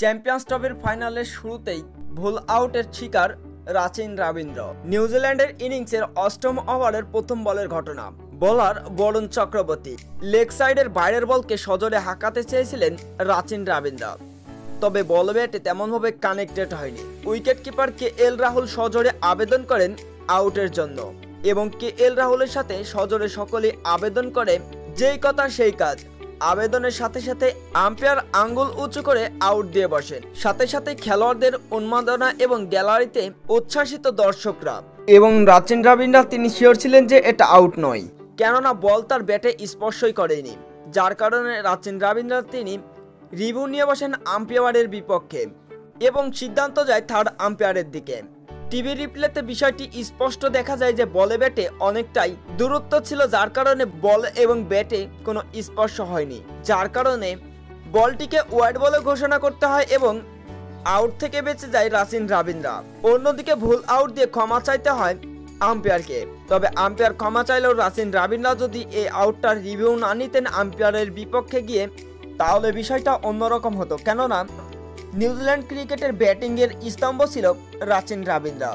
Champions ট্রফির ফাইনালের শুরুতেই ভুল আউটের শিকার রাচিন রবীন্দ্র। নিউজিল্যান্ডের ইনিংসের অষ্টম ওভারের প্রথম বলের ঘটনা। বোলার বরুণ চক্রবর্তী লেগ সাইডের বাইরের বলকে সজোরে হাঁকাতে চেয়েছিলেন রাচিন রবীন্দ্র, তবে বল ব্যাটে তেমনভাবে কানেক্টেড হয়নি। উইকেট কিপার KL রাহুল সজোরে আবেদন করেন আউটের জন্য এবং KL রাহুলের সাথে সজোরে সকলেই আবেদন করে যেই কথা সেই কাজ। আবেদনের সাথে সাথে আম্পায়ার আঙ্গুল উঁচু করে আউট দিয়ে বসেন। সাথে সাথে খেলোয়াড়দের উন্মাদনা এবং গ্যালারিতে উচ্ছ্বাসিত দর্শকরা, এবং রাচিন রবীন্দ্র তিনি শিওর ছিলেন যে এটা আউট নয়, কেননা বল তার ব্যাটে স্পর্শই করেনি। যার কারণে রাচিন রবীন্দ্র তিনি রিভিউ নিয়ে বসেন আম্পায়ারের বিপক্ষে এবং সিদ্ধান্ত যায় থার্ড আম্পায়ারের দিকে। টিভি রিপ্লেতে বিষয়টি স্পষ্ট দেখা যায় যে বলে ব্যাটে অনেকটাই দূরত্ব ছিল, যার কারণে বল এবং ব্যাটে কোনো স্পর্শ হয়নি, যার কারণে বলটিকে ওয়াইড বলে ঘোষণা করতে হয় এবং আউট থেকে বেঁচে যায় রাচিন রবীন্দ্র। অন্যদিকে ভুল আউট দিয়ে ক্ষমা চাইতে হয় আম্পায়ারকে, তবে আম্পায়ার ক্ষমা চাইলেও রাচিন রবীন্দ্র যদি এই আউটটার রিভিউ না নিতেন আম্পায়ারের বিপক্ষে গিয়ে, তাহলে বিষয়টা অন্যরকম হতো, কেননা নিউজিল্যান্ড ক্রিকেটের ব্যাটিংয়ের স্তম্ভ ছিল রাচিন রবীন্দ্র।